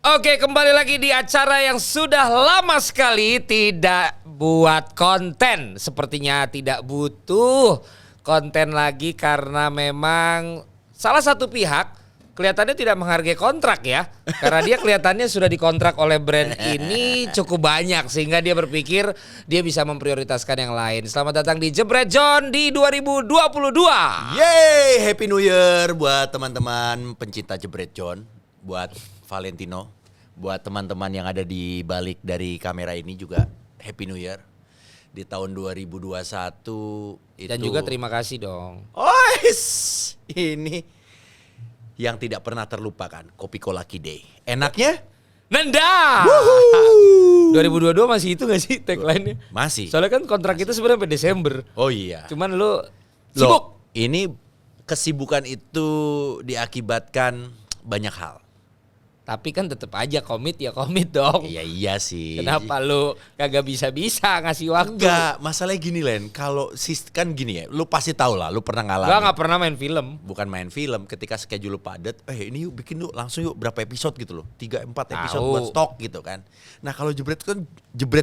Oke, kembali lagi di acara yang sudah lama sekali tidak buat konten. Sepertinya tidak butuh konten lagi karena memang salah satu pihak kelihatannya tidak menghargai kontrak ya. Karena dia kelihatannya sudah dikontrak oleh brand ini cukup banyak sehingga dia berpikir dia bisa memprioritaskan yang lain. Selamat datang di Jebret John di 2022. Yeay, Happy New Year buat teman-teman pencinta Jebret John, buat Valentino, buat teman-teman yang ada di balik dari kamera ini juga Happy New Year di tahun 2021 itu. Dan juga terima kasih dong. Ini yang tidak pernah terlupakan, Kopi Kolaki Day. Enaknya? Nenda. 2022 masih itu gak sih tagline-nya? Masih. Soalnya kan kontrak kita sebenarnya sampai Desember. Oh iya. Cuman lu sibuk. Ini kesibukan itu diakibatkan banyak hal. Tapi kan tetap aja komit dong. Iya sih. Kenapa lu kagak bisa ngasih waktu? Enggak, masalahnya gini Len, kalau kan gini ya, lu pasti tahu lah, lu pernah ngalamin. Gua gak pernah main film. Bukan main film, ketika schedule lu padat, ini yuk bikin yuk, langsung yuk berapa episode gitu loh. 3-4 episode buat stok gitu kan. Nah kalau Jebret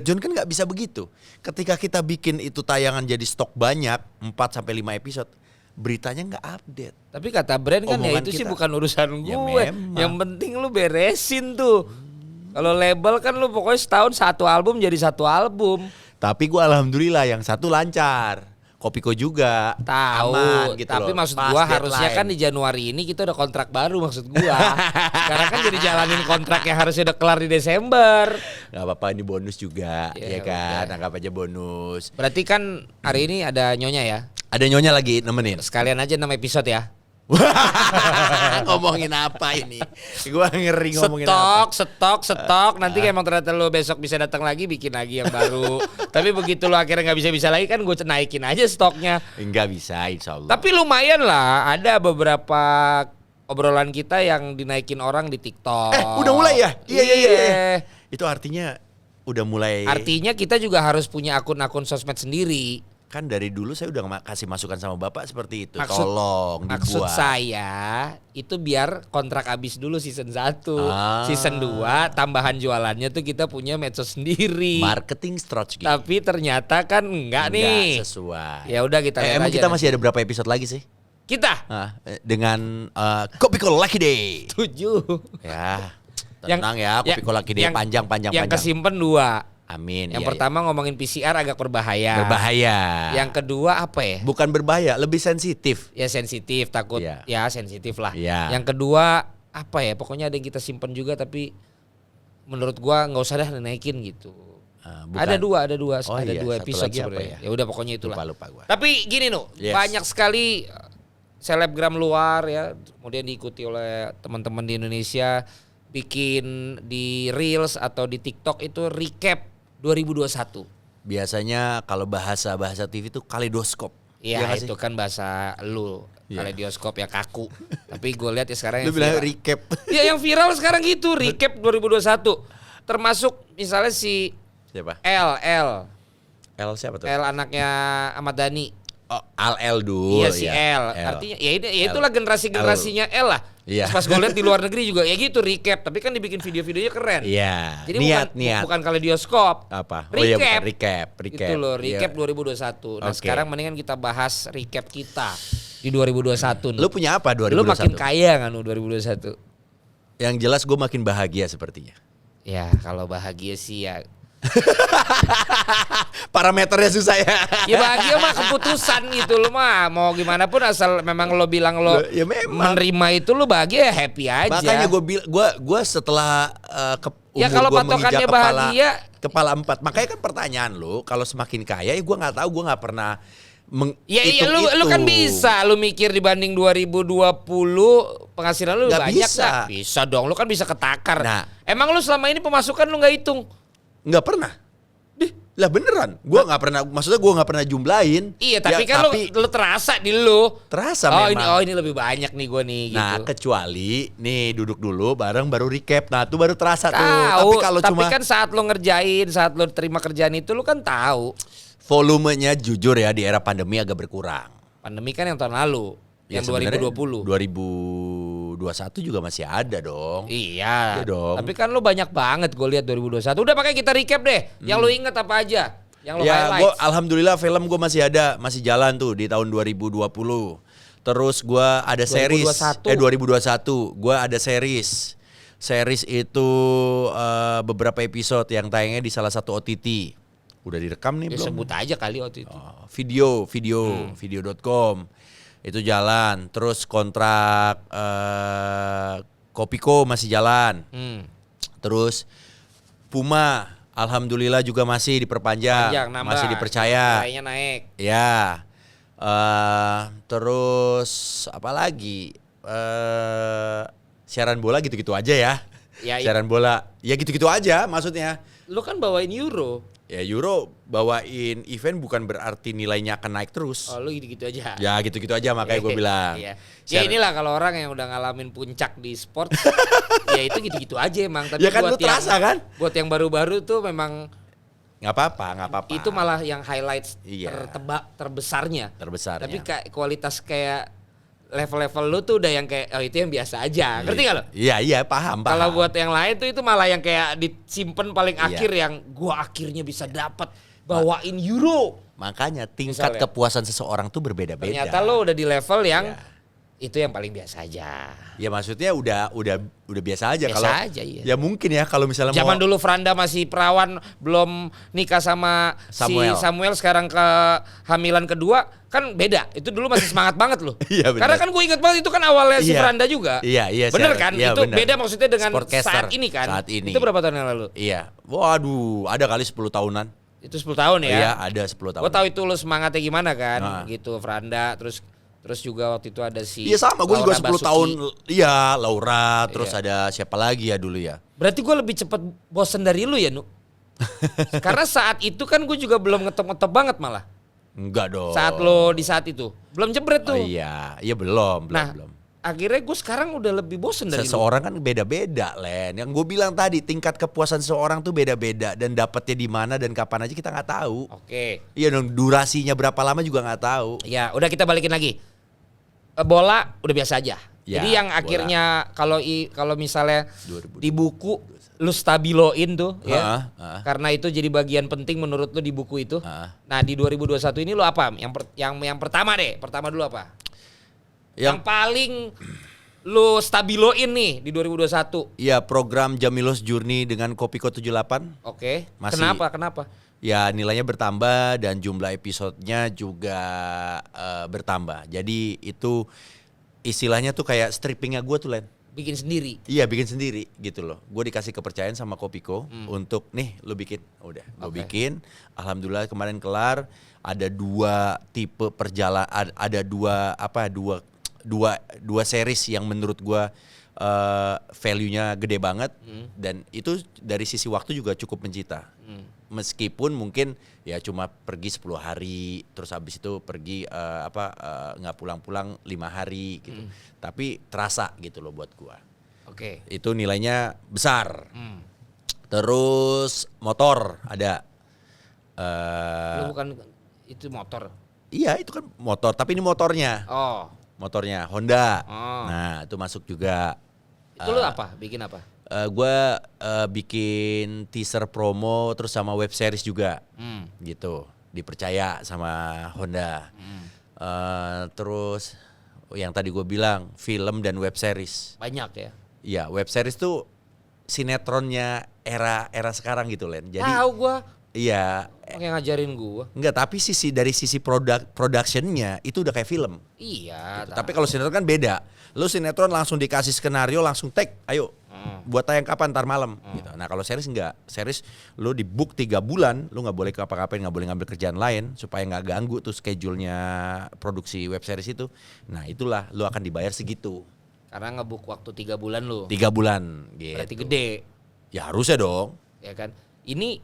John kan gak bisa begitu. Ketika kita bikin itu tayangan jadi stok banyak, 4-5 episode, beritanya gak update. Tapi kata brand kan Omongan ya itu sih kita. bukan urusan Ya gue. memang. Yang penting lu beresin tuh. Kalau label kan lu pokoknya setahun satu album jadi satu album. Tapi gue alhamdulillah yang satu lancar. Kopiko juga Tahu, aman gitu tapi loh. maksud Pas gua harusnya deadline. kan di Januari ini kita udah kontrak baru maksud gua. Sekarang kan jadi jalanin kontrak yang harusnya udah kelar di Desember. Gak apa-apa, ini bonus juga, Ya ya kan, udah. anggap aja bonus. Berarti kan hari ini ada nyonya ya. Ada nyonya lagi nemenin. Sekalian aja 6 episode ya. Ngomongin apa ini? Gua ngeri ngomongin apa. Stok. Nanti emang ternyata lo besok bisa datang lagi bikin lagi yang baru. Tapi begitu lo akhirnya nggak bisa lagi kan gue naikin aja stoknya. Enggak bisa, insya Allah. Tapi lumayan lah, ada beberapa obrolan kita yang dinaikin orang di TikTok. Udah mulai ya? Iya. Itu artinya udah mulai. Artinya kita juga harus punya akun-akun sosmed sendiri. Kan dari dulu saya udah kasih masukan sama Bapak seperti itu. Maksud- Tolong dibuat. Maksud saya itu biar kontrak habis dulu season 1. Season 2 tambahan jualannya tuh kita punya medsos sendiri. Marketing strategi. Tapi ternyata kan enggak nih. Sesuai. Ya udah kita lihat Emang aja kita nanti. masih ada berapa episode lagi sih? Kita Dengan Kopi Kolaki Day. 7. Ya, tenang ya, Kopi Kolaki Day panjang. Yang kesimpan 2. Amin. Yang ya, pertama ngomongin PCR agak berbahaya. berbahaya. Yang kedua apa ya? Bukan berbahaya, lebih sensitif. Ya sensitif, takut Iya. ya sensitif lah. Iya. Yang kedua apa ya? Pokoknya ada yang kita simpen juga tapi menurut gua nggak usah dah naikin gitu. Bukan. Ada dua Oh ada iya, dua satu episode lagi apa sebenarnya. ya? Ya udah pokoknya itulah. Lupa gua. Tapi gini Nuh, Yes. banyak sekali selebgram luar ya, kemudian diikuti oleh teman-teman di Indonesia bikin di Reels atau di TikTok itu recap 2021. Biasanya kalau bahasa TV itu kaleidoskop. Iya nggak sih? itu kan bahasa lu, Iya. kaleidoskop ya kaku. Tapi gue lihat ya sekarang yang Lu bilang viral. recap. Ya yang viral sekarang gitu, recap 2021. Termasuk misalnya si Siapa? L Siapa tuh? anaknya Ahmad Dhani. Oh, Al Dul. Iya si L. Artinya ya itulah generasinya L lah. Iya. Terus pas gue lihat di luar negeri juga ya gitu recap, tapi kan dibikin video-videonya keren. Iya. Jadi niat. bukan kaleidoskop. Apa? Recap. Oh iya bukan recap. Itu loh, recap Iya. 2021. Nah, Oke. sekarang mendingan kita bahas recap kita di 2021. Lu punya apa 2021? Lu makin kaya kan 2021? Yang jelas gue makin bahagia sepertinya. Ya, kalau bahagia sih ya. Parameternya susah ya. Ya bahagia mah keputusan gitu lo mah. Mau gimana pun asal memang lo bilang lo Ya memang. menerima itu lo bahagia ya happy aja. Makanya gue setelah Ya, umur kalau gua patokannya menginjak bahagia. kepala 4. Makanya kan pertanyaan lu kalau semakin kaya ya gue nggak tahu, gue nggak pernah Ya iya lu kan bisa lu mikir dibanding 2020 penghasilan lu Nggak banyak bisa. nggak? Bisa dong, lu kan bisa ketakar. Nah. Emang lu selama ini pemasukan lu nggak hitung? Nggak pernah. Lah beneran, gue nggak pernah, maksudnya gue nggak pernah jumlahin. Iya, tapi Ya, kan lu terasa di lu. terasa Oh memang. ini lebih banyak nih gue nih Nah gitu. kecuali nih duduk dulu bareng baru recap, nah itu baru terasa tuh. Tahu, Tapi kalau cuma kan saat lu ngerjain, saat lu terima kerjaan itu lu kan tahu. volumenya jujur ya di era pandemi agak berkurang. Pandemi kan yang tahun lalu, Ya, yang sebenarnya 2020. 2020 2021 juga masih ada dong. Iya. Iya dong. Tapi kan lu banyak banget gue lihat 2021. Udah pakai kita recap deh. Yang lu inget apa aja? Yang lu Ya, highlight. alhamdulillah film gue masih ada, masih jalan tuh di tahun 2020. Terus gue ada series 2021. Gue ada series. Series itu beberapa episode yang tayangnya di salah satu OTT. Udah direkam nih Ya, belum? sebut aja kali waktu itu. Video.com. Itu jalan. Terus kontrak Kopiko masih jalan. Terus Puma alhamdulillah juga masih diperpanjang, Panjang, nambah. masih dipercaya. Nilainya naik. Ya. Terus apa lagi? Siaran bola gitu-gitu aja ya. Ya, Siaran bola ya gitu-gitu aja maksudnya. Lu kan bawain Euro. Ya Euro bawain event bukan berarti nilainya akan naik terus. Oh, lu gitu-gitu aja. Ya gitu-gitu aja makanya gue bilang. Iya. Ya inilah kalau orang yang udah ngalamin puncak di sport, ya itu gitu-gitu aja emang. Tapi Ya kan buat lu terasa kan? Buat yang baru-baru tuh memang Nggak apa-apa. itu malah yang highlights Iya. terbesarnya. Terbesarnya. Tapi kayak kualitas kayak level-level lu tuh udah yang kayak itu yang biasa aja. Ngerti gak lo? Iya paham. Kalau buat yang lain tuh itu malah yang kayak disimpan paling Iya. akhir yang gua akhirnya bisa dapat bawain Euro. Makanya tingkat Misalnya. kepuasan seseorang tuh berbeda-beda. Ternyata lo udah di level yang Iya. itu yang paling biasa aja. Ya maksudnya udah biasa aja Biasa kalau aja, iya. ya mungkin ya kalau misalnya Zaman mau dulu Franda masih perawan, belum nikah sama Samuel. si Samuel, sekarang ke hamilan kedua kan beda. Itu dulu masih semangat banget loh. Iya, bener. Karena kan gue inget banget itu kan awalnya si Iya. Franda juga. Iya, Bener siaran. kan? Iya, Itu bener. beda maksudnya dengan Sportcaster saat ini kan. saat ini. Itu berapa tahun yang lalu? Iya. Waduh, ada kali 10 tahunan. Itu 10 tahun ya. Iya, ada 10 tahun. Gue tahu itu lo semangatnya gimana kan, Nah. gitu Franda, terus juga waktu itu ada si Iya sama, gue juga Laura 10 Basuki. tahun. Iya, Laura, terus Iya. ada siapa lagi ya dulu ya? Berarti gue lebih cepet bosen dari lu ya, Nu? Karena saat itu kan gue juga belum ngetop-ngetop banget malah. Enggak dong. Saat lo di saat itu belum jebret tuh. Oh iya, belum. Nah, akhirnya gue sekarang udah lebih bosen dari lu. Seseorang kan beda-beda, Len. Yang gue bilang tadi, tingkat kepuasan seseorang tuh beda-beda dan dapatnya di mana dan kapan aja kita nggak tahu. Oke. Iya dong, durasinya berapa lama juga nggak tahu. Ya, udah kita balikin lagi. Bola udah biasa aja. Ya, Jadi yang bola. akhirnya kalau misalnya 2020. di buku lu stabiloin tuh ya. Heeh. Karena itu jadi bagian penting menurut lu di buku itu. Heeh. Nah, di 2021 ini lu apa? Yang pertama deh. Pertama dulu apa? Yang paling lu stabiloin nih di 2021. Iya, program Jamilos Journey dengan Kopiko 78. Oke. Masih. Kenapa? Ya nilainya bertambah dan jumlah episodenya juga bertambah. Jadi itu istilahnya tuh kayak strippingnya gue tuh, Len. Bikin sendiri. Iya bikin sendiri gitu loh. Gue dikasih kepercayaan sama Kopiko untuk nih lu bikin. Udah gue Oke. bikin. Alhamdulillah kemarin kelar. Ada 2 tipe perjalanan. Ada dua series yang menurut gue value-nya gede banget. Dan itu dari sisi waktu juga cukup mencita. Meskipun mungkin ya cuma pergi 10 hari, terus habis itu pergi nggak pulang-pulang 5 hari gitu. Tapi terasa gitu loh buat gua. Oke. Itu nilainya besar. Terus motor ada. Lu bukan itu motor. Iya itu kan motor, tapi ini motornya. Oh. Motornya Honda. Oh. Nah itu masuk juga. Itu lu apa? Bikin apa? Gue bikin teaser promo terus sama web series juga. Gitu, dipercaya sama Honda. Terus yang tadi gue bilang film dan web series. Banyak ya. Iya, web series tuh sinetronnya era sekarang gitu, Len. Jadi Tahu gua. iya, Yang ngajarin gua. enggak, tapi dari sisi productionnya itu udah kayak film. Iya. Tapi kalau sinetron kan beda. Lu sinetron langsung dikasih skenario, langsung take, ayo. Buat tayang kapan? Ntar malam. Gitu. Nah kalau series enggak. Series lu di book 3 bulan, lu gak boleh ngapa-ngapain, gak boleh ngambil kerjaan lain. Supaya gak ganggu tuh schedule-nya produksi web series itu. Nah itulah lu akan dibayar segitu. Karena ngebuk waktu 3 bulan lu. 3 bulan gitu. Berarti gede. Ya harusnya dong. Ya kan. Ini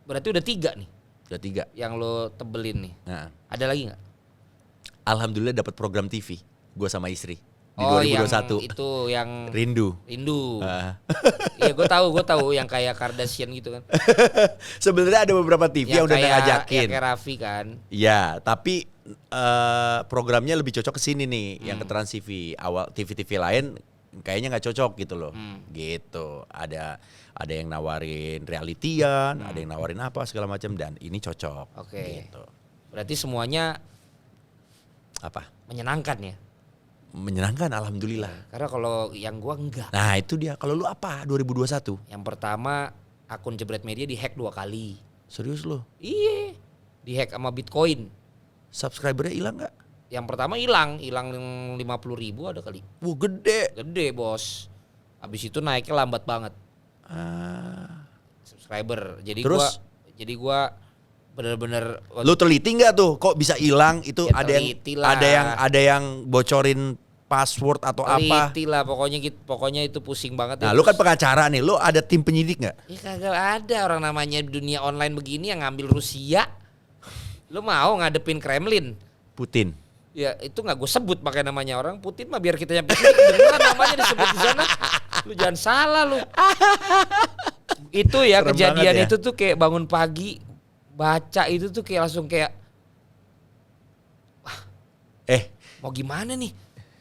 berarti udah 3 nih. Udah 3. Yang lo tebelin nih. Nah, Ada lagi gak? alhamdulillah dapat program TV. Gue sama istri. Di Yang 2021. itu yang Rindu. Iya gue tahu yang kayak Kardashian gitu kan. Sebenarnya ada beberapa TV yang udah ngajakin. Yang kayak Raffi kan. Iya, tapi programnya lebih cocok ke sini nih, yang ke Trans TV. Awal TV-TV lain kayaknya nggak cocok gitu loh. Gitu. Ada yang nawarin realitian, ada yang nawarin apa segala macam, dan ini cocok. Oke. Gitu. Berarti semuanya Apa? menyenangkan ya. Menyenangkan, alhamdulillah. Karena kalau yang gua enggak. Nah itu dia. Kalau lu apa 2021? Yang pertama akun Jebret Media dihack 2 kali. Serius lu? Iya. Dihack sama Bitcoin. Subscribernya hilang nggak? Yang pertama hilang 50.000 ada kali. Wah gede. Gede bos. Habis itu naiknya lambat banget subscriber. Terus? Jadi gua bener-bener Lu teliti nggak tuh? Kok bisa hilang? Itu Ya, ada yang teliti lah. ada yang bocorin password atau apa? teliti lah pokoknya itu pusing banget. Nah, ya, lu kan terus. pengacara nih. Lu ada tim penyidik nggak? Ya kagak ada orang namanya dunia online begini yang ngambil Rusia. Lu mau ngadepin Kremlin? Putin. Ya itu nggak gue sebut pakai namanya orang Putin mah biar kita nyampe sini kedengeran namanya disebut di sana. Lu jangan salah lu. Itu ya Serem kejadian banget ya. itu tuh kayak bangun pagi baca itu tuh kayak langsung kayak mau gimana nih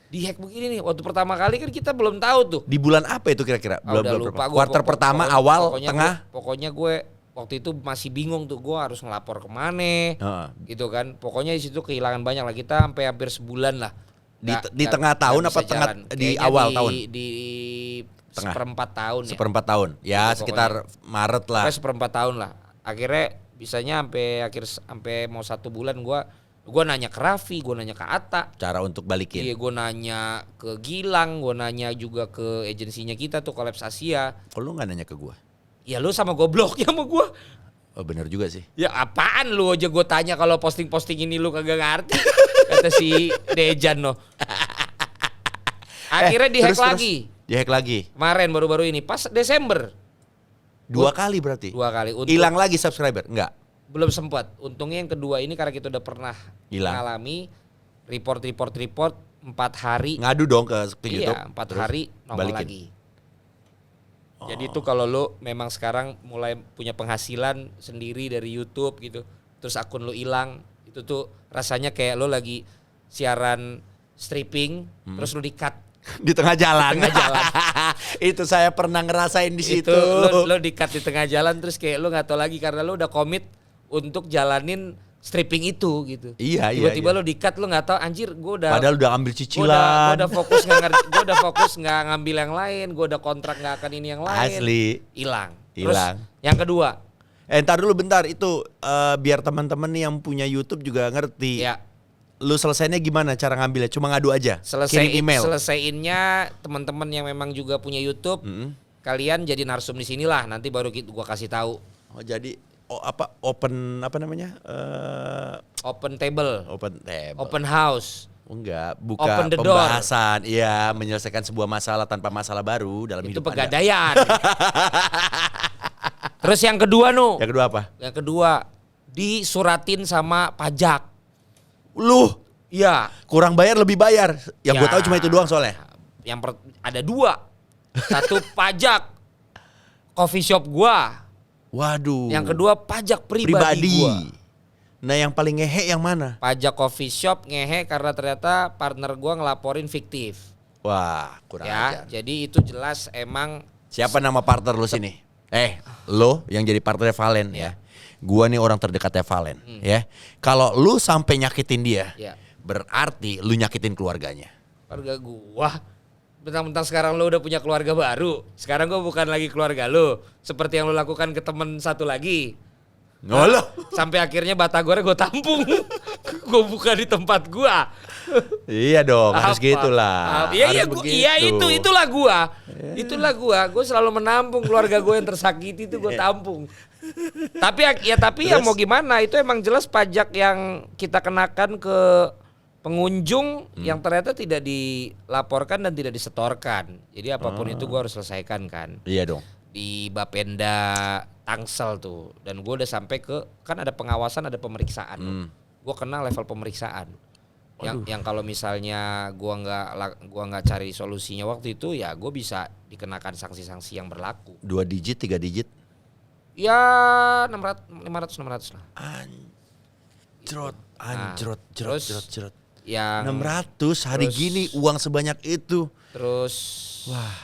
dihack begini nih. Waktu pertama kali kan kita belum tahu tuh. Di bulan apa itu kira-kira? Udah lupa gue. Kuarter pertama, awal, tengah. Pokoknya gue waktu itu masih bingung tuh gue harus ngelapor kemana. Heeh. Gitu kan. Pokoknya di situ kehilangan banyak lah, kita sampai hampir sebulan lah. Di tengah tahun nggak apa bisa tengah jalan. di Kayaknya awal tahun? Di Tengah. seperempat tahun ya. Seperempat tahun. Ya Gitu sekitar Maret lah. Pokoknya seperempat tahun lah. Akhirnya bisanya sampai mau 1 bulan gue nanya ke Raffi, gue nanya ke Atta. Cara untuk balikin. Iya, gue nanya ke Gilang, gue nanya juga ke agensinya kita tuh Collabs Asia. Kok lu gak nanya ke gua? Ya lu sama gobloknya sama gue. Oh bener juga sih. Ya apaan lu aja gue tanya kalau posting-posting ini lu kagak ngerti. Kata si Dejan no. Akhirnya dihack terus. lagi. Dihack lagi. Kemarin baru-baru ini pas Desember. 2 kali berarti. 2 kali. Hilang lagi subscriber? Enggak. Belum sempat. Untungnya yang kedua ini karena kita udah pernah Hilang. mengalami report 4 hari. Ngadu dong ke YouTube. Iya, 4 terus hari nongol balikin. lagi. Jadi itu kalau lu memang sekarang mulai punya penghasilan sendiri dari YouTube gitu, terus akun lu hilang, itu tuh rasanya kayak lu lagi siaran stripping, terus lu di-cut. Di tengah jalan. Di tengah jalan. Itu saya pernah ngerasain di situ. Itu lu di-cut di tengah jalan terus kayak lu nggak tahu lagi karena lu udah komit untuk jalanin stripping itu gitu. Iya, Tiba-tiba iya. lu di-cut lu nggak tahu anjir gue udah Padahal udah ambil Gue cicilan. udah fokus gue udah fokus nggak ngambil yang lain, gue udah kontrak nggak akan ini yang lain. Asli. Hilang. Terus Hilang. yang kedua, Ntar dulu bentar itu biar teman-teman nih yang punya YouTube juga ngerti. ya Lu selesainya gimana cara ngambilnya? Cuma ngadu aja. Kirim email. selesaiinnya teman-teman yang memang juga punya YouTube, kalian jadi narsum di sinilah. Nanti baru gua kasih tahu. Oh jadi open apa namanya? Open table, Open table. open house. Enggak, buka Open the door. pembahasan. Iya, menyelesaikan sebuah masalah tanpa masalah baru dalam Itu hidup Anda. pegadaian. Terus yang kedua Yang kedua apa? Yang kedua disuratin sama pajak. Lu Iya. kurang bayar lebih bayar. Yang gue Ya. tahu cuma itu doang soalnya. Ada 2. Satu pajak coffee shop gua. Waduh. Yang kedua pajak pribadi gua. Nah yang paling ngehe yang mana? Pajak coffee shop ngehe karena ternyata partner gua ngelaporin fiktif. Wah kurang ajar. Ya, jadi itu jelas emang Siapa nama partner lu sini? Lo yang jadi partnernya Valen ya. Gua nih orang terdekatnya Valen ya. Kalau lu sampai nyakitin dia, ya, berarti lu nyakitin keluarganya. keluarga gua. Bentang-bentang sekarang lu udah punya keluarga baru. Sekarang gua bukan lagi keluarga lu. Seperti yang lu lakukan ke temen satu lagi. Ngolah. Sampai akhirnya batagornya gua tampung. Gua buka di tempat gua. Iya dong, harus Apa? gitulah. Iya Harus itulah gua. Itulah gua. Gua selalu menampung keluarga gua yang tersakiti itu gua tampung. Tapi ya mau gimana? Itu emang jelas pajak yang kita kenakan ke pengunjung yang ternyata tidak dilaporkan dan tidak disetorkan. Jadi apapun itu gua harus selesaikan kan. Iya dong. Di Bapenda Tangsel tuh. Dan gua udah sampai ke kan ada pengawasan, ada pemeriksaan. Gua kena level pemeriksaan. Yang kalau misalnya gua nggak cari solusinya waktu itu ya gua bisa dikenakan sanksi-sanksi yang berlaku. 2 digit, 3 digit. Ya 500 lah. Anjrot, Nah, anjrot, terus jerot. yang 600 hari terus- gini uang sebanyak itu. terus Wah,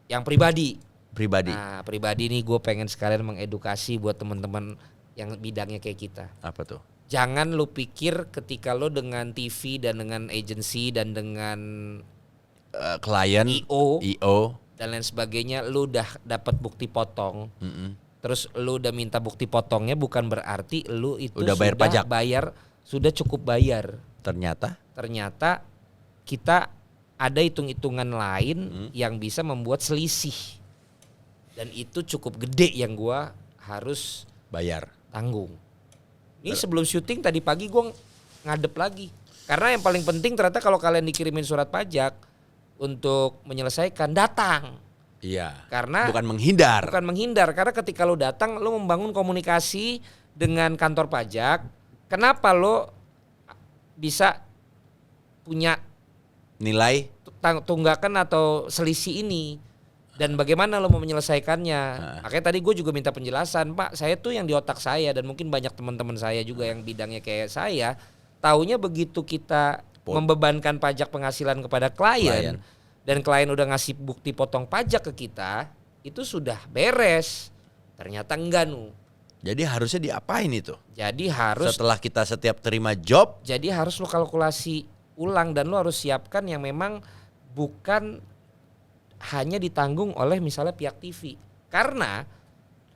yang pribadi. pribadi. Nah, pribadi nih gue pengen sekalian mengedukasi buat teman-teman yang bidangnya kayak kita. Apa tuh? Jangan lu pikir ketika lu dengan TV dan dengan agency dan dengan Klien, IO. dan lain sebagainya lu udah dapat bukti potong. Terus lu udah minta bukti potongnya bukan berarti lu itu Udah bayar pajak. Sudah cukup bayar. Ternyata Ternyata kita ada hitung-hitungan lain yang bisa membuat selisih. Dan itu cukup gede yang gua harus bayar. tanggung. Ini sebelum syuting tadi pagi gue ngadep lagi. Karena yang paling penting ternyata kalau kalian dikirimin surat pajak untuk menyelesaikan, datang. Iya. Karena bukan menghindar. bukan menghindar. Karena ketika lo datang lo membangun komunikasi dengan kantor pajak. Kenapa lo bisa punya Nilai tunggakan atau selisih ini? Dan bagaimana lo mau menyelesaikannya? Makanya tadi gue juga minta penjelasan, Pak. Saya tuh yang di otak saya dan mungkin banyak teman-teman saya juga yang bidangnya kayak saya, taunya begitu kita membebankan pajak penghasilan kepada klien dan klien udah ngasih bukti potong pajak ke kita, itu sudah beres. Ternyata enggak nu. Jadi harusnya diapain itu? Jadi harus Setelah kita setiap terima job, lo kalkulasi ulang dan lo harus siapkan yang memang bukan hanya ditanggung oleh misalnya pihak TV. Karena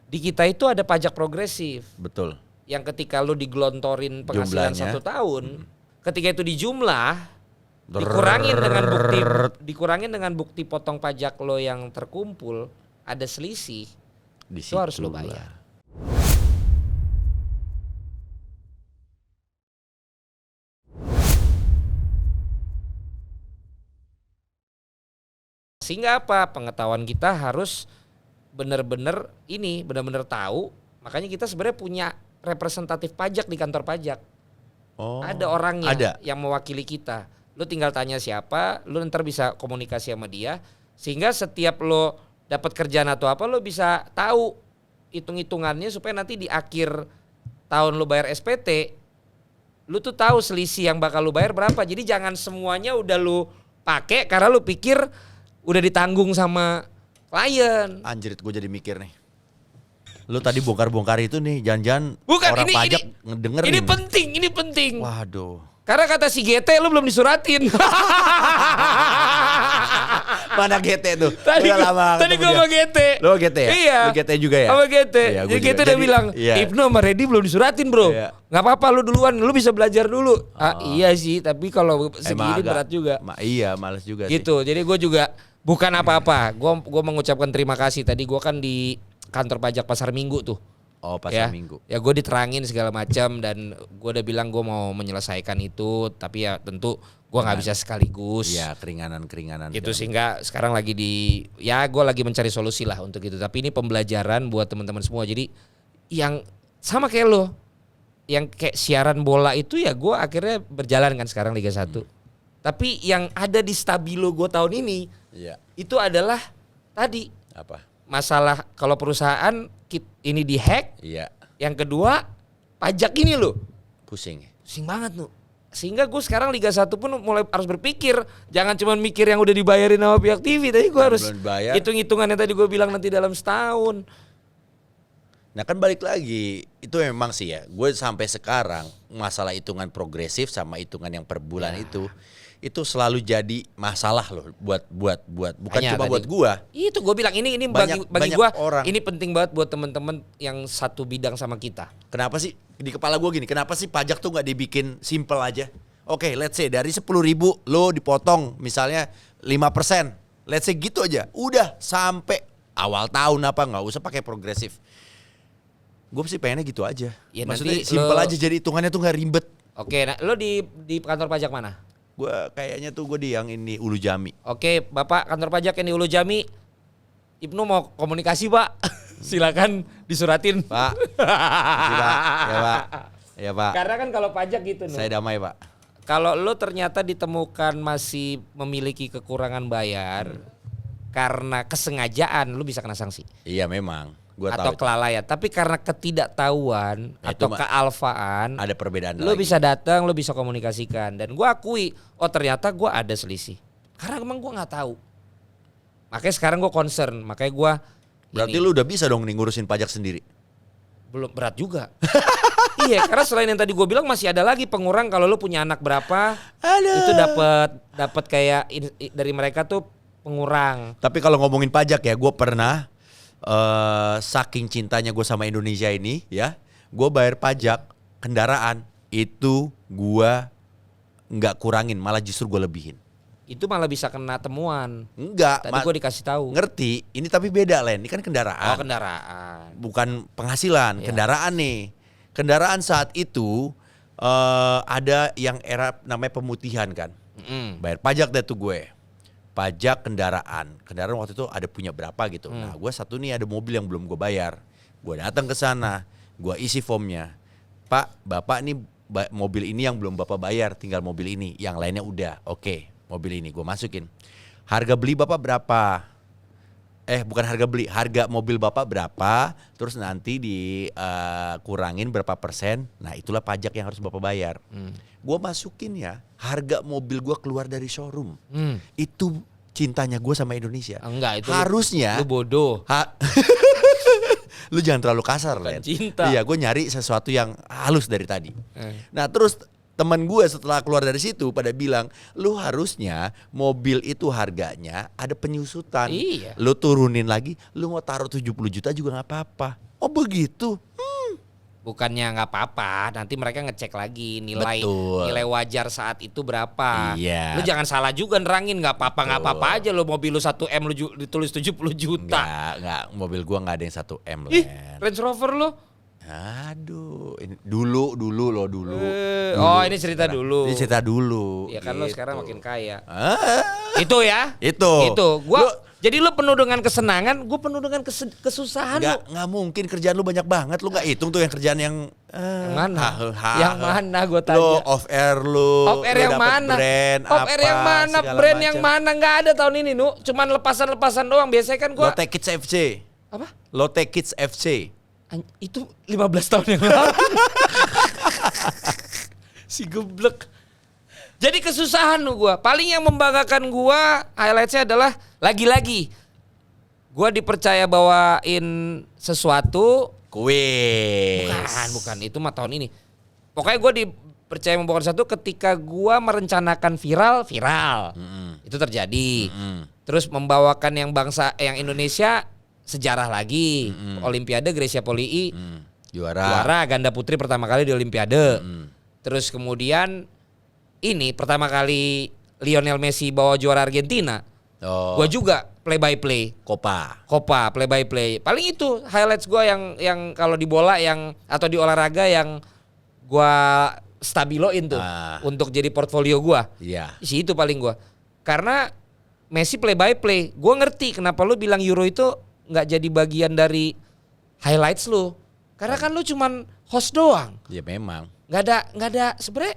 di kita itu ada pajak progresif. betul. Yang ketika lu digelontorin penghasilan Jumlahnya. 1 tahun, ketika itu dijumlah, dikurangin dengan bukti potong pajak lo yang terkumpul, ada selisih. Itu harus lo bayar. Sehingga apa? Pengetahuan kita harus benar-benar tahu. Makanya kita sebenarnya punya representatif pajak di kantor pajak. Oh, Ada orangnya ada. yang mewakili kita. Lu tinggal tanya siapa, lu ntar bisa komunikasi sama dia. Sehingga setiap lo dapat kerjaan atau apa, lo bisa tahu hitung-hitungannya supaya nanti di akhir tahun lo bayar SPT, lu tuh tahu selisih yang bakal lu bayar berapa. Jadi jangan semuanya udah lu pakai karena lu pikir udah ditanggung sama klien. Anjrit, gue jadi mikir nih. Lu tadi bongkar-bongkar itu nih, jangan-jangan Bukan, orang pajak ngedenger ini nih. ini penting. Waduh. Karena kata si GT lu belum disuratin. Mana GT tuh? Tadi Udah lama gue ketemu sama dia. GT. Lo GT ya? Iya. Lo GT juga ya? Sama GT. Iya, Jadi gua GT juga. udah bilang, iya. Ibnu sama Reddy belum disuratin bro. Iya. Gak apa-apa lu duluan, lu bisa belajar dulu. Iya sih, tapi kalau Emang segini agak- berat juga. Iya, males juga sih. Gitu. Jadi gue juga bukan apa-apa. Gue mengucapkan terima kasih. Tadi gue kan di kantor pajak Pasar Minggu tuh. Oh, pasar minggu. Ya gue diterangin segala macam dan gue udah bilang gue mau menyelesaikan itu, tapi ya tentu gue nggak bisa sekaligus. Iya, keringanan-keringanan. Gitu segala sehingga sekarang lagi gue lagi mencari solusi lah untuk itu. Tapi ini pembelajaran buat teman-teman semua. Jadi yang sama kayak lo, yang kayak siaran bola itu ya gue akhirnya berjalan kan sekarang Liga 1. Tapi yang ada di stabilo gue tahun ini Iya. itu adalah tadi Apa? masalah kalau perusahaan ini dihack. Iya. Yang kedua pajak ini loh. Pusing. Pusing banget tuh. Sehingga gue sekarang Liga 1 pun mulai harus berpikir. Jangan cuma mikir yang udah dibayarin sama pihak TV. Tapi gue harus belum dibayar. hitung-hitungannya tadi gue bilang nanti dalam setahun. Nah kan balik lagi, itu memang sih ya, gue sampai sekarang masalah hitungan progresif sama hitungan yang per bulan itu selalu jadi masalah loh buat bukan Hanya cuma tadi. buat gua. Itu gue bilang ini bagi Banyak gue orang. ini penting banget buat teman-teman yang satu bidang sama kita. Kenapa sih di kepala gua gini? Kenapa sih pajak tuh nggak dibikin simple aja? Oke, let's say dari 10.000 lo dipotong misalnya 5%. Let's say gitu aja. Udah sampai awal tahun apa nggak usah pakai progresif. Gue sih pengennya gitu aja. Ya, Maksudnya nanti simple lo- aja jadi hitungannya tuh nggak ribet. Oke, nah lo di kantor pajak mana? Gue kayaknya tuh gue di yang ini Ulu Jami. Oke, Bapak kantor pajak yang di Ulu Jami. Ibnu mau komunikasi, Pak. Silakan disuratin. Pak. Makasih, Pak. Ya, Pak. Ya, Pak. Karena kan kalau pajak gitu nih. Saya damai, Pak. Kalau lo ternyata ditemukan masih memiliki kekurangan bayar karena kesengajaan, lo bisa kena sanksi. Iya memang. Gua atau tahu itu. kelalaian, tapi karena ketidaktahuan Nah, atau itu mah kealfaan, ada perbedaan lu lagi. bisa datang, lu bisa komunikasikan, dan gua akui, oh ternyata gua ada selisih. Karena emang gua nggak tahu. Makanya sekarang gua concern, makanya gua Berarti ini, lu udah bisa dong nih ngurusin pajak sendiri. belum berat juga. Iya, karena selain yang tadi gua bilang masih ada lagi pengurang kalau lu punya anak berapa, itu dapat kayak dari mereka tuh pengurang. Tapi kalau ngomongin pajak ya, gue pernah saking cintanya gue sama Indonesia ini ya, gue bayar pajak kendaraan itu gue nggak kurangin, malah justru gue lebihin. Itu malah bisa kena temuan. Enggak, Tadi gue dikasih tahu. ngerti. Ini tapi beda Len, ini kan Oh, kendaraan, kendaraan. bukan penghasilan, Iya. kendaraan nih. Kendaraan saat itu ada yang era namanya pemutihan kan, bayar pajak deh tuh gue. Pajak kendaraan waktu itu ada punya berapa gitu. Nah gue satu nih ada mobil yang belum gue bayar. Gue datang ke sana, gue isi formnya. Pak, bapak nih mobil ini yang belum bapak bayar, tinggal mobil ini. Yang lainnya udah, oke, mobil ini gue masukin. Harga beli bapak berapa? Bukan harga beli, harga mobil bapak berapa? Terus nanti dikurangin berapa persen? Nah itulah pajak yang harus bapak bayar. Gue masukin ya, harga mobil gue keluar dari showroom. Itu cintanya gue sama Indonesia. Enggak, itu harusnya lu bodoh. Lu jangan terlalu kasar, Bukan Len. cinta. Iya, gue nyari sesuatu yang halus dari tadi. Nah terus teman gue setelah keluar dari situ pada bilang, lu harusnya mobil itu harganya ada penyusutan. Iya. Lu turunin lagi, lu mau taruh 70 juta juga gak apa-apa. Oh begitu? Bukannya nggak apa-apa, nanti mereka ngecek lagi nilai Betul. nilai wajar saat itu berapa. Iya. Lu jangan salah juga nerangin, nggak apa-apa aja lo, mobil lu 1 M lu ditulis 70 juta. Enggak, mobil gua gak ada yang 1 M, Ih, Len. Range Rover lu. Aduh, ini dulu loh. Oh, ini cerita dulu. Ini cerita dulu. Ya kan lo gitu. sekarang makin kaya. Ah, Itu ya. Itu. Jadi lu penuh dengan kesenangan, gue penuh dengan kesusahan lu. nggak mungkin kerjaan lu banyak banget. Lu nggak hitung tuh yang kerjaan yang Yang mana? Yang mana gue tanya? Lu off air Off air lu yang dapet mana? Brand, Off air yang mana? segala Brand yang macam. mana? Nggak ada tahun ini, Nu. Cuman lepasan-lepasan doang. Biasanya kan gue Lotte Kids FC. apa? Lotte Kids FC. Itu 15 tahun yang lalu. Si geblek. Jadi kesusahan lu gue. Paling yang membanggakan gue highlightnya adalah lagi-lagi gue dipercaya bawain sesuatu. Kuis. Bukan itu mah tahun ini. Pokoknya gue dipercaya membawakan sesuatu ketika gue merencanakan viral. Itu terjadi. Terus membawakan yang bangsa yang Indonesia sejarah lagi. Olimpiade Grecia Polii Juara. ganda putri pertama kali di Olimpiade. Terus kemudian ini pertama kali Lionel Messi bawa juara Argentina. Oh, Gue juga play by play. Copa. Play by play. Paling itu highlights gue yang kalau di bola yang atau di olahraga yang gue stabiloin tuh untuk jadi portfolio gue. Iya. Isi itu paling gue. Karena Messi play by play. Gue ngerti kenapa lu bilang Euro itu nggak jadi bagian dari highlights lu. Karena kan lu cuman host doang. Ya memang. Nggak ada sebenarnya.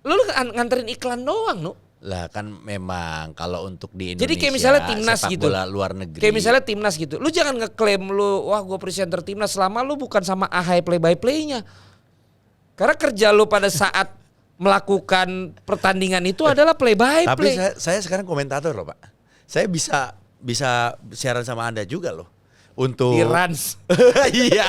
Lu nganterin iklan doang, Nu. Lah kan memang kalau untuk di Indonesia Jadi kayak misalnya timnas sepak gitu. bola luar negeri. Kayak misalnya timnas gitu. Lu jangan ngeklaim lu, wah gue presenter timnas selama lu bukan sama ahai play by play-nya. Karena kerja lu pada saat melakukan pertandingan itu adalah play by Tapi play. saya sekarang komentator loh, Pak. Saya bisa siaran sama Anda juga loh. Untuk Di Rans. Iya.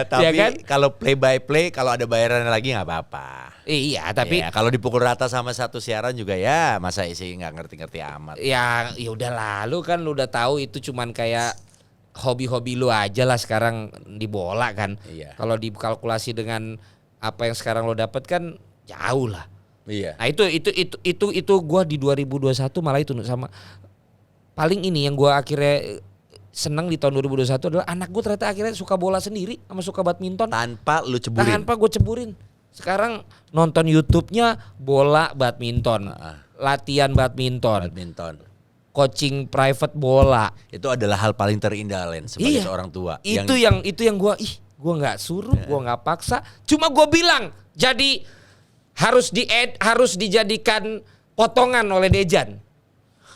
Tapi Ya kan? kalau play by play kalau ada bayaran lagi nggak apa-apa. Iya, tapi Ya, kalau dipukul rata sama satu siaran juga ya masa sih nggak ngerti-ngerti amat. ya udah lalu kan lu udah tahu itu cuman kayak hobi-hobi lu aja lah sekarang di bola kan. Iya. Kalau dikalkulasi dengan apa yang sekarang lu dapat kan jauh lah. Iya. Nah itu gua di 2021 malah itu sama paling ini yang gua akhirnya senang di tahun 2021 adalah anak gue ternyata akhirnya suka bola sendiri sama suka badminton Tanpa lu ceburin. tanpa gue ceburin. Sekarang nonton YouTube-nya bola badminton, latihan badminton, coaching private bola. Itu adalah hal paling terindah Len sebagai seorang tua. Itu yang gue gue nggak suruh, gue nggak paksa. Cuma gue bilang jadi harus dijadikan potongan oleh Dejan.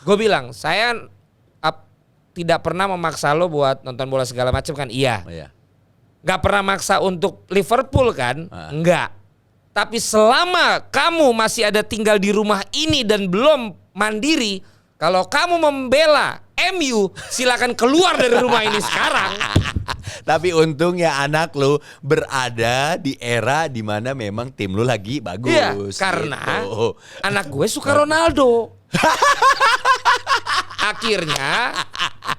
Gue bilang saya tidak pernah memaksa lo buat nonton bola segala macam kan? Iya. Oh, iya. Gak pernah maksa untuk Liverpool kan? Ah. Enggak. Tapi selama kamu masih ada tinggal di rumah ini dan belum mandiri, kalau kamu membela MU, silakan keluar dari rumah ini sekarang. Tapi untungnya anak lu berada di era di mana memang tim lu lagi bagus. Iya, karena gitu. anak gue suka Ronaldo.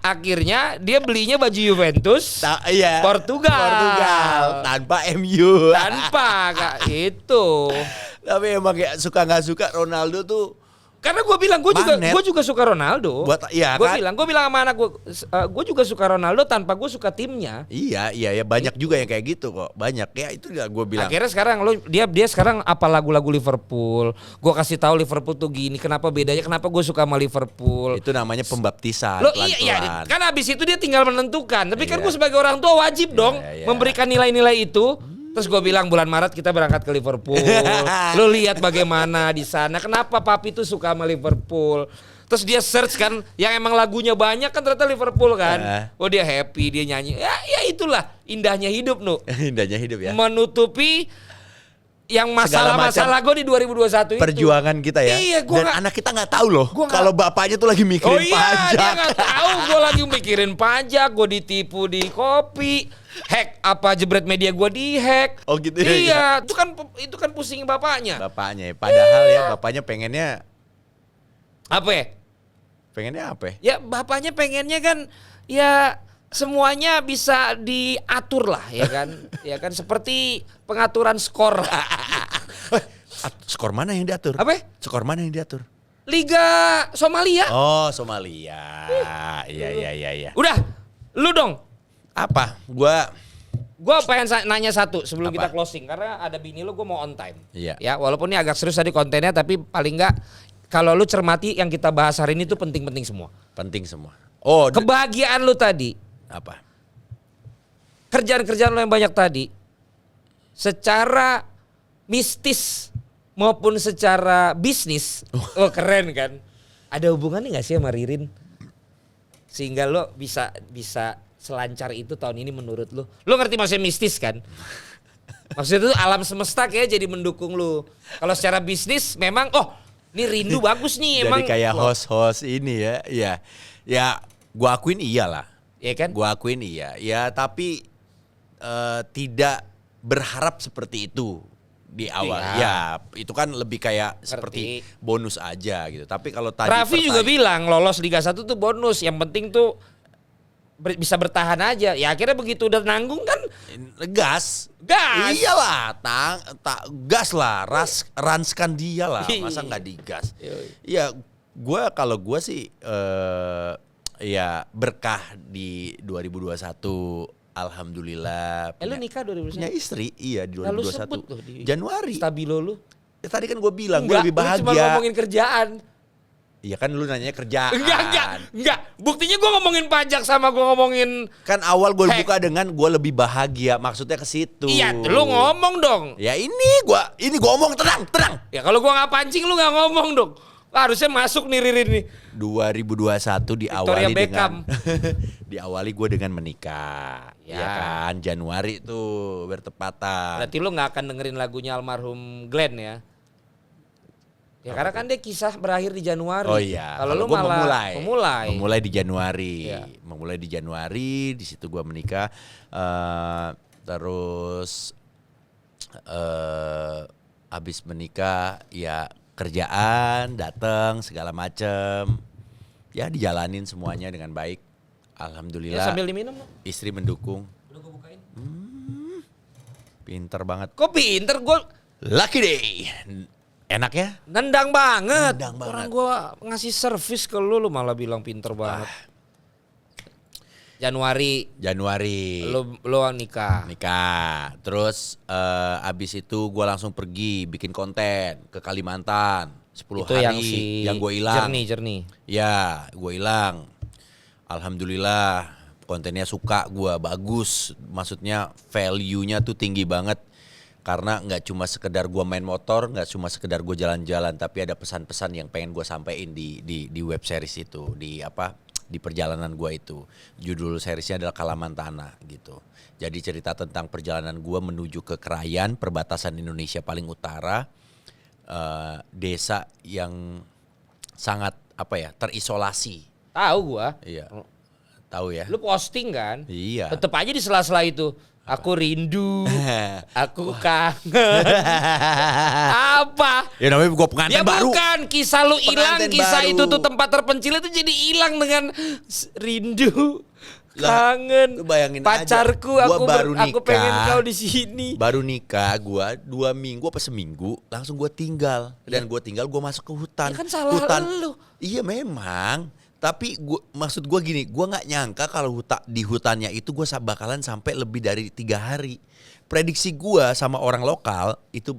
Akhirnya dia belinya baju Juventus Iya. Portugal tanpa MU. tanpa Kak, itu. Tapi emang kayak suka nggak suka Ronaldo tuh. Karena gue bilang Magnet. gue juga suka Ronaldo. Iya gue kan? bilang sama anak gue juga suka Ronaldo tanpa gue suka timnya. Iya banyak juga yang kayak gitu kok. Banyak ya itu dia gue bilang. Akhirnya sekarang dia sekarang apa lagu-lagu Liverpool. Gue kasih tahu Liverpool tuh gini, kenapa bedanya, kenapa gue suka sama Liverpool. Itu namanya pembaptisan. Lo pelan-pelan. iya, kan habis itu dia tinggal menentukan. Tapi kan Iya. gue sebagai orang tua wajib dong memberikan nilai-nilai itu. Terus gue bilang bulan Maret kita berangkat ke Liverpool. Lo lihat bagaimana di sana. Kenapa papi tuh suka sama Liverpool? Terus dia search kan, yang emang lagunya banyak kan ternyata Liverpool kan. Oh dia happy, dia nyanyi. Ya itulah indahnya hidup nu. Indahnya hidup ya. Menutupi yang masalah-masalah gue di 2021 itu. Perjuangan kita ya. Iya, Dan anak kita nggak tahu loh kalau bapaknya tuh lagi mikirin pajak. Dia nggak tahu gue lagi mikirin pajak, gue ditipu di kopi, hack apa jebret media gue dihack. Oh gitu ya. Iya, itu kan pusing bapaknya. Bapaknya, padahal ya bapaknya pengennya Apa ya? pengennya apa? Ya bapaknya pengennya kan ya semuanya bisa diatur lah ya kan. Ya kan seperti pengaturan skor. Skor mana yang diatur? Apa? Skor mana yang diatur? Liga Somalia. Oh, Somalia. Iya. Udah, lu dong. Apa? Gua Pengen nanya satu sebelum Apa? kita closing karena ada bini lu, gue mau on time. Iya. Ya, walaupun ini agak serius tadi kontennya, tapi paling enggak kalau lu cermati yang kita bahas hari ini tuh penting-penting semua. penting semua. Oh, Kebahagiaan lu tadi, apa? kerjaan-kerjaan lu yang banyak tadi, secara mistis maupun secara bisnis, oh keren kan? Ada hubungannya nggak sih sama Ririn? Sehingga lo bisa selancar itu tahun ini menurut lo? Lo ngerti maksudnya mistis kan? Maksudnya itu alam semesta kayak jadi mendukung lo. Kalau secara bisnis memang ini rindu bagus nih Jadi emang. kayak host-host ini ya. Iya. Ya, gua akuin iyalah. Iya kan? Gua akuin iya. Ya, tapi tidak berharap seperti itu di awal. Iya. Ya, itu kan lebih kayak seperti bonus aja gitu. Tapi kalau tadi Raffi juga bilang lolos Liga 1 tuh bonus, yang penting tuh bisa bertahan aja. Ya akhirnya begitu udah nanggung kan gas. Iyalah, gas lah, ranskan dia lah. Masa nggak digas? Iya, kalau gue sih ya berkah di 2021. Alhamdulillah. Lu nikah 2021? Punya istri, iya di 2021. Lalu sebut loh di Januari. Stabilo lu. Ya, tadi kan gue bilang gue lebih bahagia. Lu cuma ngomongin kerjaan. Iya kan lu nanya kerjaan. Enggak. Buktinya gue ngomongin pajak sama gue ngomongin. Kan awal gue buka dengan gue lebih bahagia, maksudnya ke situ. Iya, lu ngomong dong. Ya ini gua ngomong tenang. Ya kalau gue nggak pancing lu nggak ngomong dong. Harusnya masuk nih Ririn nih. 2021 Victoria Beckham. diawali gue dengan menikah. Ya kan, Januari tuh bertepatan. Berarti lu nggak akan dengerin lagunya almarhum Glenn ya? Ya karena kan dia kisah berakhir di Januari. Oh iya. Kalau lu malah memulai di Januari. Iya. Memulai di Januari, di situ gua menikah. Terus habis menikah ya kerjaan, datang segala macem. Ya dijalanin semuanya dengan baik. Alhamdulillah. Ya sambil diminum lo. Istri mendukung. Udah gue bukain. Pinter banget. Kok pinter gue? Lucky day. Enak ya? Nendang banget. Nendang banget. Orang gue ngasih servis ke lu malah bilang pinter banget. Januari lu nikah. Terus abis itu gue langsung pergi bikin konten ke Kalimantan 10 itu hari yang gue hilang. Jernih. Ya, gue hilang. Alhamdulillah kontennya suka gue, bagus. Maksudnya value-nya tuh tinggi banget. Karena nggak cuma sekedar gue main motor, nggak cuma sekedar gue jalan-jalan, tapi ada pesan-pesan yang pengen gue sampein di web series itu, di di perjalanan gua itu. Judul seriesnya adalah Kalaman Tanah gitu. Jadi cerita tentang perjalanan gua menuju ke Krayan, perbatasan Indonesia paling utara, desa yang sangat terisolasi. Tahu gua. Iya. Tahu ya? Lu posting kan? Iya. Tetep aja di sela-sela itu. Aku rindu, aku kangen. Apa? Ya namanya gua pengantin Ya baru. bukan, kisah lu hilang, Pengantin kisah baru. itu tuh tempat terpencil itu jadi hilang dengan rindu, Lah, kangen. lu bayangin pacarku, aja, gua aku baru aku pengen nikah. kau di sini. Baru nikah gua 2 minggu apa seminggu langsung gua tinggal. Dan gua tinggal gua masuk ke hutan. Ya kan salah lu. Iya memang. Tapi maksud gua gini, gua nggak nyangka kalau di hutannya itu gua bakalan sampai lebih dari 3 hari. Prediksi gua sama orang lokal itu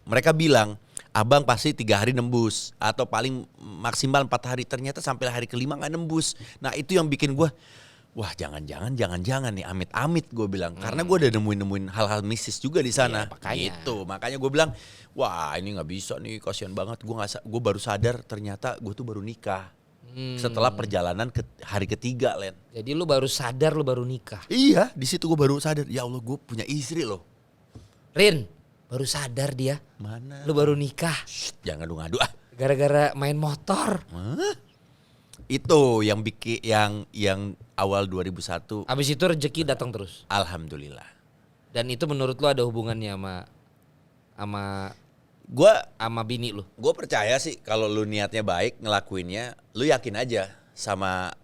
mereka bilang, abang pasti 3 hari nembus atau paling maksimal 4 hari. Ternyata sampai hari kelima nggak nembus. Nah itu yang bikin gua, wah jangan-jangan nih amit-amit gue bilang. Karena gue udah nemuin hal-hal mistis juga di sana. Iya, makanya. Gitu. Makanya gue bilang, wah ini nggak bisa nih, kasihan banget. Gue baru sadar ternyata gue tuh baru nikah. Setelah perjalanan hari ketiga, Len. Jadi lu baru sadar lu baru nikah. Iya, di situ gue baru sadar. Ya Allah, gue punya istri loh. Rin, baru sadar dia. Mana? Lu baru nikah. Jangan lu ngadu ah. Gara-gara main motor. Hah? Itu yang bikin yang awal 2001. Abis itu rezeki datang terus. Alhamdulillah. Dan itu menurut lu ada hubungannya sama Gue bini lu? Gue percaya sih kalau lu niatnya baik ngelakuinnya, lu yakin aja sama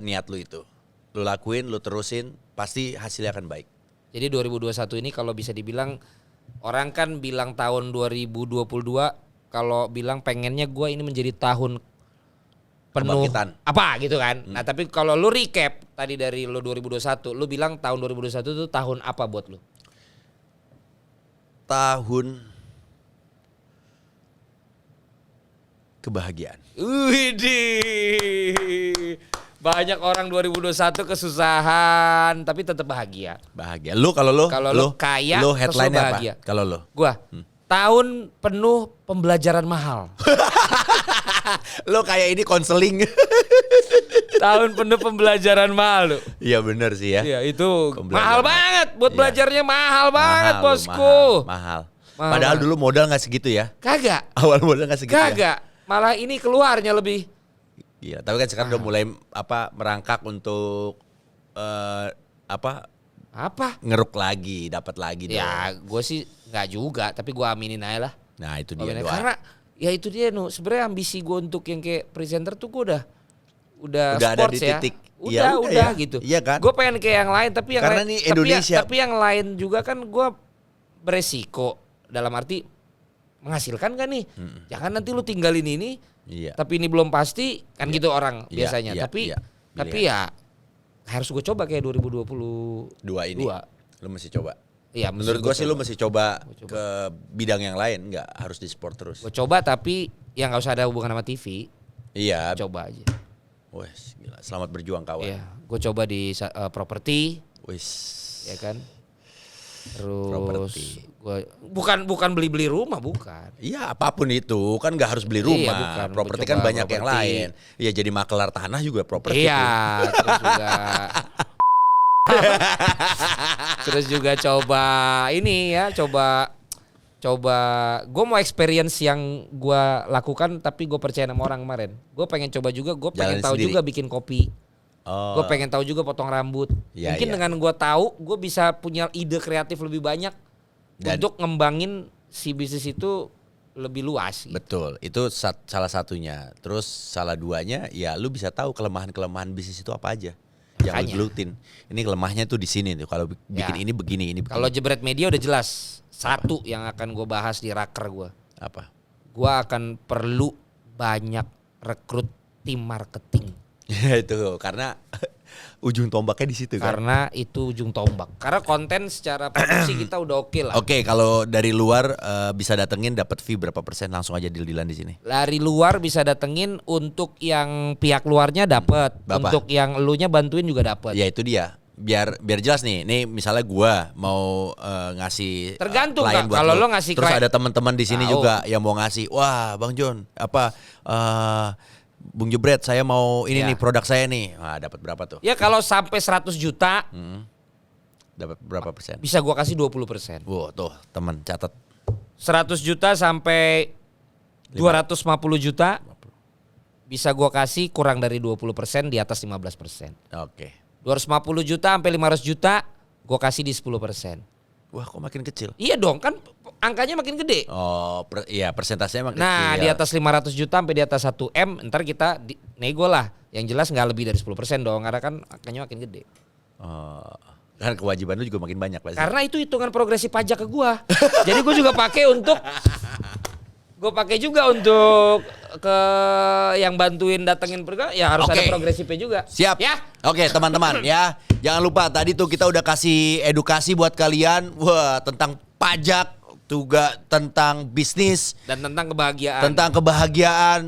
niat lu itu. Lu lakuin, lu terusin, pasti hasilnya akan baik. Jadi 2021 ini kalau bisa dibilang, orang kan bilang tahun 2022, kalau bilang pengennya gue ini menjadi tahun penuh Kebangkitan. apa gitu kan. Nah tapi kalau lu recap tadi dari lu 2021, lu bilang tahun 2021 itu tahun apa buat lu? Tahun kebahagiaan. Widih. Banyak orang 2021 kesusahan tapi tetap bahagia. Bahagia. Lu kalau lu kaya lu terus lu headline-nya apa? bahagia. Kalau lu? Gua tahun penuh pembelajaran mahal. Lu kayak ini konseling. Tahun penuh pembelajaran mahal lu. Iya benar sih ya. Iya itu Pembelajaran. mahal banget buat Iya. belajarnya mahal banget Mahal, bosku. Mahal. Mahal Padahal banget. dulu modal nggak segitu ya. Kagak. Awal modal nggak segitu ya. Kagak. Malah ini keluarnya lebih. Iya, tapi kan sekarang udah mulai merangkak untuk Apa? ngeruk lagi, dapat lagi dong. Ya gue sih nggak juga tapi gue aminin aja lah. Nah, itu dia Aminin. doa. Karena ya itu dia sebenarnya ambisi gue untuk yang kayak presenter tuh gue udah ada sports di ya. titik. Udah Ya, udah ya. gitu. Iya kan? Gue pengen kayak yang lain tapi yang Karena lain, nih Indonesia. tapi yang lain juga kan gue beresiko dalam arti menghasilkan kan nih. Jangan nanti lu tinggalin ini. Iya. Tapi ini belum pasti kan gitu orang Iya, biasanya. iya, tapi iya. ya harus gue coba kayak 2022 ini. Lu mesti coba. Iya, Menurut gue sih lu mesti coba Gua coba. ke bidang yang lain, nggak harus di sport terus. Gue coba tapi yang nggak usah ada hubungan sama TV. Iya. Coba aja. Wes, gila. Selamat berjuang kawan. Iya, gue coba di properti, Wes. ya kan. Terus Properti. gue bukan beli rumah, bukan. Iya, apapun itu kan nggak harus beli Iya, rumah. bukan. Properti Gua kan coba banyak yang properti. lain. Iya, jadi makelar tanah juga properti. Iya, tuh. terus juga terus juga coba ini ya, coba gue mau experience yang gue lakukan tapi gue percaya sama orang kemarin. Gue pengen coba juga, gue pengen Jalanin tahu sendiri. juga bikin kopi. Oh. Gue pengen tahu juga potong rambut. Iya, Mungkin iya. dengan gue tahu, gue bisa punya ide kreatif lebih banyak Dan- untuk ngembangin si bisnis itu lebih luas. Gitu. Betul, itu salah satunya. Terus salah duanya, ya lu bisa tahu kelemahan-kelemahan bisnis itu apa aja. Jangan Makanya. gelutin. Ini lemahnya tuh di sini tuh. Kalau bikin Ya. ini begini, ini begini. Kalau Jebret Media udah jelas. Satu yang akan gue bahas di raker gue. Apa? Gue akan perlu banyak rekrut tim marketing. Ya itu karena ujung tombaknya di situ kan. Karena itu ujung tombak. Karena konten secara produksi kita udah oke lah. Oke, kalau dari luar bisa datengin dapat fee berapa persen, langsung aja deal-dealan di sini. Dari luar bisa datengin, untuk yang pihak luarnya dapat, Berapa? untuk yang elunya bantuin juga dapat. Ya itu dia. Biar jelas nih. Nih misalnya gua mau ngasih Tergantung, klien Kak. buat Kalau lo. lo ngasih terus klien- ada teman-teman di sini Tahu. juga yang mau ngasih. Wah, Bang John, apa Bung Jebret saya mau ini Ya. nih produk saya nih. Nah, dapat berapa tuh? Ya kalau sampai 100 juta Dapat berapa persen? bisa gua kasih 20%. Wow, tuh teman catat. 100 juta sampai 250 juta bisa gua kasih kurang dari 20%, di atas 15%. Oke. 250 juta sampai 500 juta gua kasih di 10%. Wah, kok makin kecil? Iya dong, kan angkanya makin gede. Oh, iya persentasenya emang kecil. Nah, di atas 500 juta sampai di atas 1 M, ntar kita nego lah. Yang jelas nggak lebih dari 10% dong, karena kan angkanya makin gede. Oh, kan kewajiban lu juga makin banyak pasti. Karena itu hitungan progresi pajak ke gua. Jadi gua juga pakai untuk ke yang bantuin datengin perga, ya harus ada Oke. progresifnya juga. Siap. Ya. Oke, teman-teman ya. Jangan lupa tadi tuh kita udah kasih edukasi buat kalian. Wah, tentang pajak, juga tentang bisnis, Dan tentang kebahagiaan. tentang kebahagiaan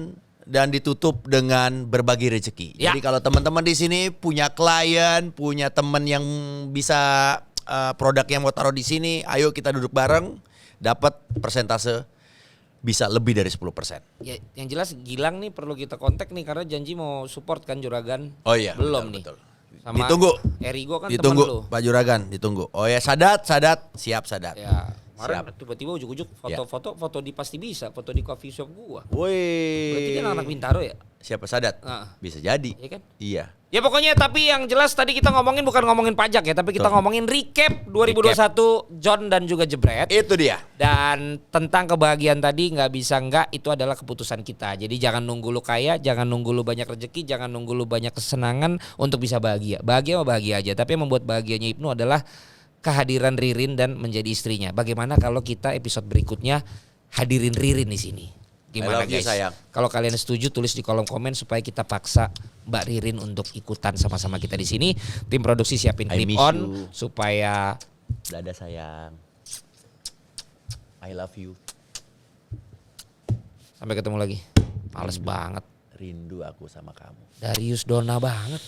dan ditutup dengan berbagi rezeki. Ya. Jadi kalau teman-teman di sini punya klien, punya teman yang bisa produk yang mau taruh di sini, ayo kita duduk bareng, dapat persentase bisa lebih dari 10%. Ya, yang jelas Gilang nih perlu kita kontak nih karena janji mau support kan Juragan. Oh iya, Belum betul, nih. betul. Sama Ditunggu. Erigo kan teman lu. Ditunggu Pak Juragan, ditunggu. Oh ya, Sadat, siap Sadat. Ya, kemarin Siap. tiba-tiba ujuk-ujuk foto di Pasti Bisa, foto di coffee shop gua. Woi. Berarti kan anak Bintaro ya? Siapa Sadat? Ah. Bisa jadi. Iya kan? Iya. Ya pokoknya tapi yang jelas tadi kita ngomongin bukan ngomongin pajak ya, tapi kita Betul. ngomongin recap 2021 John dan juga Jebret. Itu dia. Dan tentang kebahagiaan tadi nggak bisa nggak, itu adalah keputusan kita. Jadi jangan nunggu lu kaya, jangan nunggu lu banyak rezeki, jangan nunggu lu banyak kesenangan untuk bisa bahagia. Bahagia mah bahagia aja, tapi yang membuat bahagianya Ibnu adalah kehadiran Ririn dan menjadi istrinya. Bagaimana kalau kita episode berikutnya hadirin Ririn di sini? Gimana I love you, guys? sayang. Kalau kalian setuju tulis di kolom komen supaya kita paksa Mbak Ririn untuk ikutan sama-sama kita di sini. Tim produksi siapin I clip miss on you. supaya Dadah sayang. I love you. sampai ketemu lagi. Males banget. Rindu aku sama kamu. Darius Dona banget.